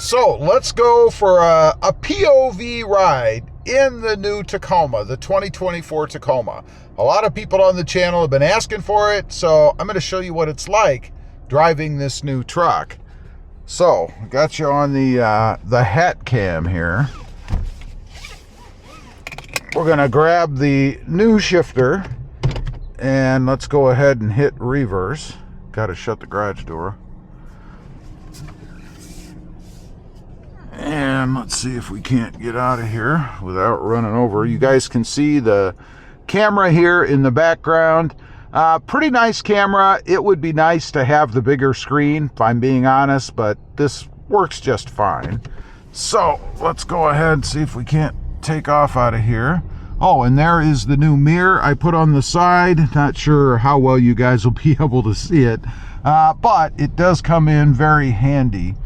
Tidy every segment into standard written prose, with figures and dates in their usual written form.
So let's go for a POV ride in the new Tacoma, the 2024 Tacoma. A lot of people on the channel have been asking for it, so I'm going to show you what it's like driving this new truck. So, got you on the hat cam here. We're going to grab the new shifter and let's go ahead and hit reverse. Got to shut the garage door. And let's see if we can't get out of here without running over. You guys can see the camera here in the background. Pretty nice camera. It would be nice to have the bigger screen, if I'm being honest, but this works just fine. So let's go ahead and see if we can't take off out of here. Oh, and there is the new mirror I put on the side. Not sure how well you guys will be able to see it, but it does come in very handy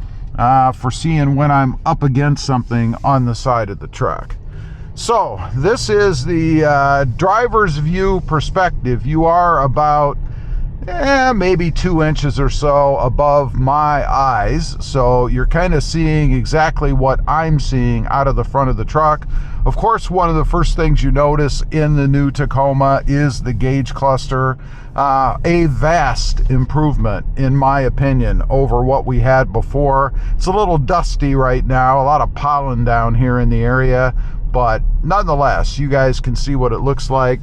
for seeing when I'm up against something on the side of the truck. So this is the driver's view perspective. You are about maybe 2 inches or so above my eyes, so you're kind of seeing exactly what I'm seeing out of the front of the truck. Of course, one of the first things you notice in the new Tacoma is the gauge cluster. A vast improvement, in my opinion, over what we had before. It's a little dusty right now, a lot of pollen down here in the area, but nonetheless, you guys can see what it looks like.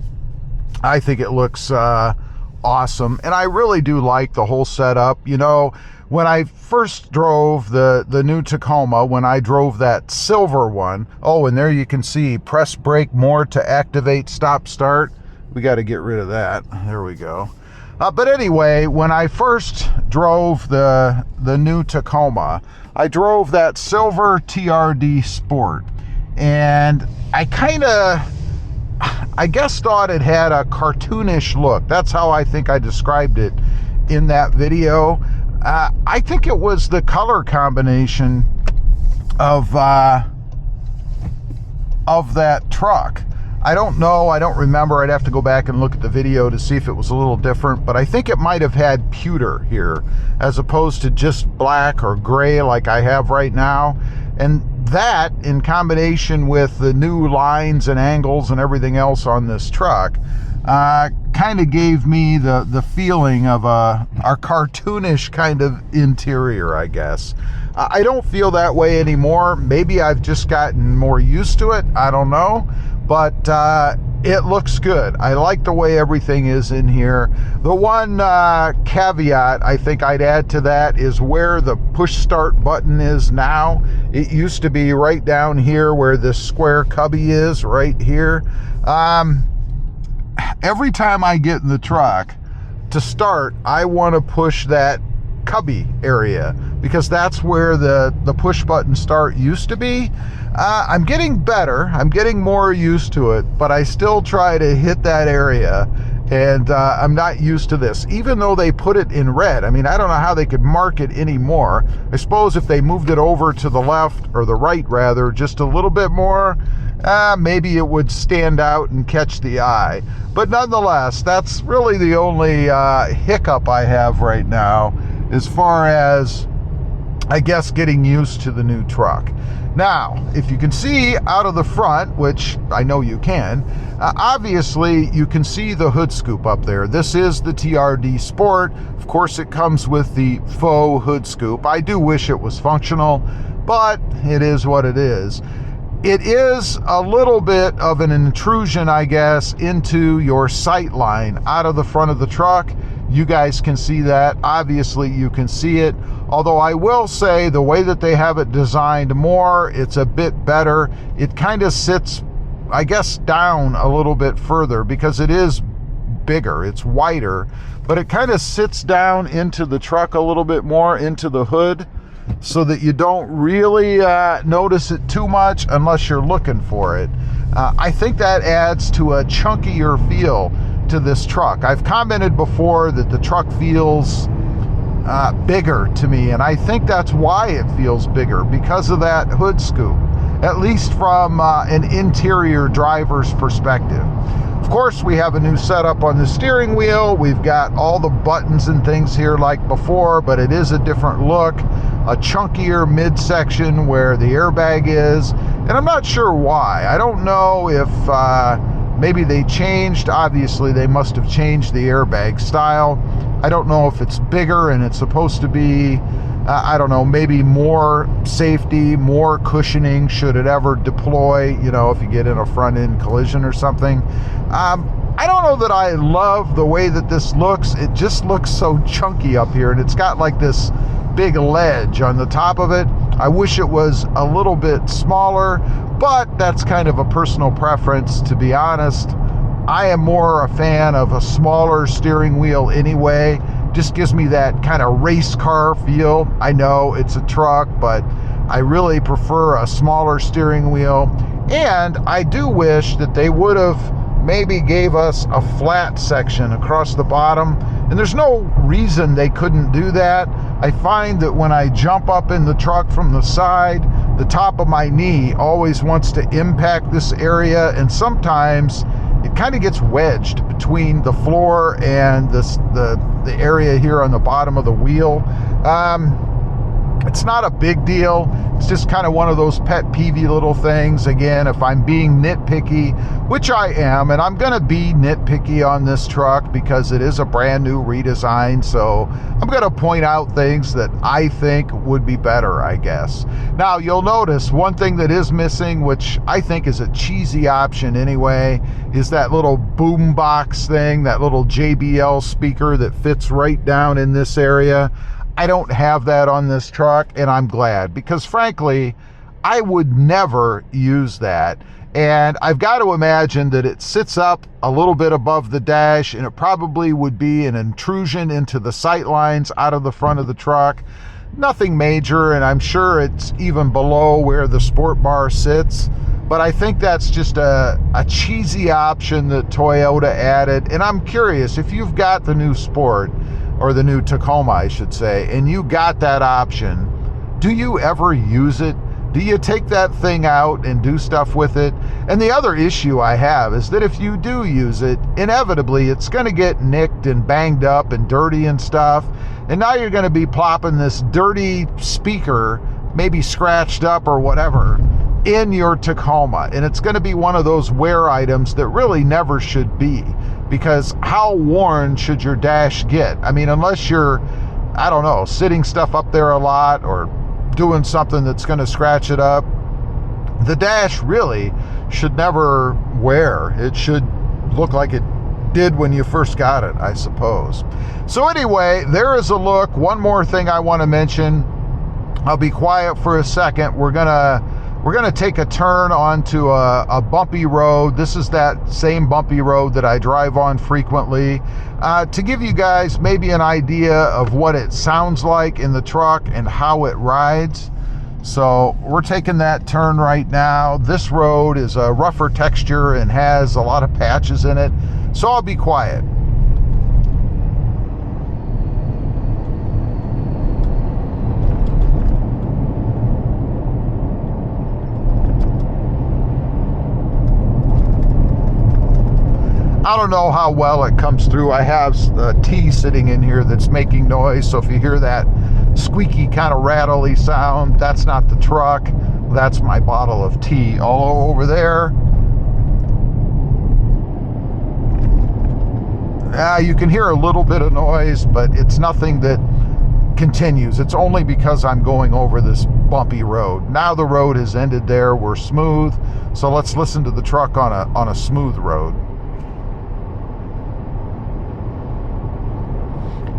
I think it looks awesome, and I really do like the whole setup. You know, when I first drove the new Tacoma, when I drove that silver one, oh, and there you can see press brake more to activate stop start. We got to get rid of that. There we go. But anyway, when I first drove the new Tacoma, I drove that silver TRD Sport, and I guess thought it had a cartoonish look. That's how I think I described it in that video. I think it was the color combination of that truck. I don't know, I don't remember. I'd have to go back and look at the video to see if it was a little different, but I think it might have had pewter here as opposed to just black or gray like I have right now. And that, in combination with the new lines and angles and everything else on this truck, kind of gave me the feeling of a cartoonish kind of interior, I guess. I don't feel that way anymore. Maybe I've just gotten more used to it. I don't know. But it looks good. I like the way everything is in here. The one caveat I think I'd add to that is where the push start button is now. It used to be right down here where this square cubby is, right here. Every time I get in the truck to start, I want to push that cubby area because that's where the push button start used to be. I'm getting better, I'm getting more used to it, but I still try to hit that area, and I'm not used to this, even though they put it in red. I mean, I don't know how they could mark it anymore. I suppose if they moved it over to the left, or the right rather, just a little bit more, maybe it would stand out and catch the eye. But nonetheless, that's really the only hiccup I have right now as far as, I guess, getting used to the new truck. Now, if you can see out of the front, which I know you can, obviously you can see the hood scoop up there. This is the TRD Sport. Of course, it comes with the faux hood scoop. I do wish it was functional, but it is what it is. It is a little bit of an intrusion, I guess, into your sight line out of the front of the truck. You guys can see that. Obviously, you can see it. Although I will say the way that they have it designed more, it's a bit better. It kind of sits, I guess, down a little bit further because it is bigger, it's wider, but it kind of sits down into the truck a little bit more, into the hood, so that you don't really notice it too much unless you're looking for it. I think that adds to a chunkier feel to this truck. I've commented before that the truck feels bigger to me, and I think that's why it feels bigger, because of that hood scoop, at least from an interior driver's perspective. Of course, we have a new setup on the steering wheel. We've got all the buttons and things here like before, but it is a different look. a chunkier midsection where the airbag is, and I'm not sure why. I don't know if maybe they changed. Obviously, they must have changed the airbag style. I don't know if it's bigger and it's supposed to be, I don't know, maybe more safety, more cushioning should it ever deploy, you know, if you get in a front-end collision or something. I don't know that I love the way that this looks. It just looks so chunky up here, and it's got like this big ledge on the top of it. I wish it was a little bit smaller, but that's kind of a personal preference, to be honest. I am more a fan of a smaller steering wheel anyway. Just gives me that kind of race car feel. I know it's a truck, but I really prefer a smaller steering wheel. And I do wish that they would have maybe gave us a flat section across the bottom, and there's no reason they couldn't do that. I find that when I jump up in the truck from the side, the top of my knee always wants to impact this area, and sometimes it kind of gets wedged between the floor and the area here on the bottom of the wheel. It's not a big deal. It's just kind of one of those pet peevey little things. Again, if I'm being nitpicky, which I am, and I'm going to be nitpicky on this truck because it is a brand new redesign, so I'm going to point out things that I think would be better, I guess. Now, you'll notice one thing that is missing, which I think is a cheesy option anyway, is that little boom box thing, that little JBL speaker that fits right down in this area. I don't have that on this truck, and I'm glad, because frankly, I would never use that. And I've got to imagine that it sits up a little bit above the dash, and it probably would be an intrusion into the sight lines out of the front of the truck. Nothing major, and I'm sure it's even below where the sport bar sits. But I think that's just a cheesy option that Toyota added. And I'm curious, if you've got the new Sport, or the new Tacoma, I should say, and you got that option, do you ever use it? Do you take that thing out and do stuff with it? And the other issue I have is that if you do use it, inevitably it's going to get nicked and banged up and dirty and stuff. And now you're going to be plopping this dirty speaker, maybe scratched up or whatever, in your Tacoma. And it's going to be one of those wear items that really never should be. Because how worn should your dash get? I mean, unless you're, I don't know, sitting stuff up there a lot or doing something that's going to scratch it up, the dash really should never wear. It should look like it did when you first got it, I suppose. So anyway, there is a look. One more thing I want to mention. I'll be quiet for a second. We're gonna take a turn onto a bumpy road. This is that same bumpy road that I drive on frequently, to give you guys maybe an idea of what it sounds like in the truck and how it rides. So we're taking that turn right now. This road is a rougher texture and has a lot of patches in it, so I'll be quiet. I don't know how well it comes through. I have a tea sitting in here that's making noise, so if you hear that squeaky kind of rattly sound, that's not the truck. That's my bottle of tea all over there. You can hear a little bit of noise, but it's nothing that continues. It's only because I'm going over this bumpy road. Now the road has ended there. We're smooth, so let's listen to the truck on a smooth road.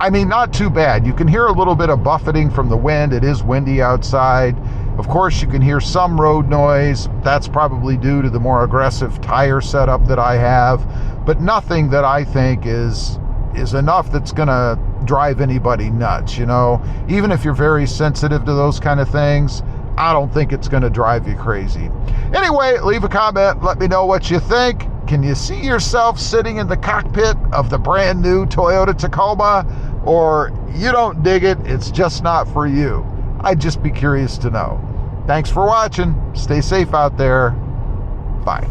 I mean, not too bad. You can hear a little bit of buffeting from the wind. It is windy outside. Of course, you can hear some road noise. That's probably due to the more aggressive tire setup that I have, but nothing that I think is enough that's gonna drive anybody nuts, you know? Even if you're very sensitive to those kind of things, I don't think it's gonna drive you crazy. Anyway, leave a comment. Let me know what you think. Can you see yourself sitting in the cockpit of the brand new Toyota Tacoma? Or you don't dig it, it's just not for you? I'd just be curious to know. Thanks for watching. Stay safe out there. Bye.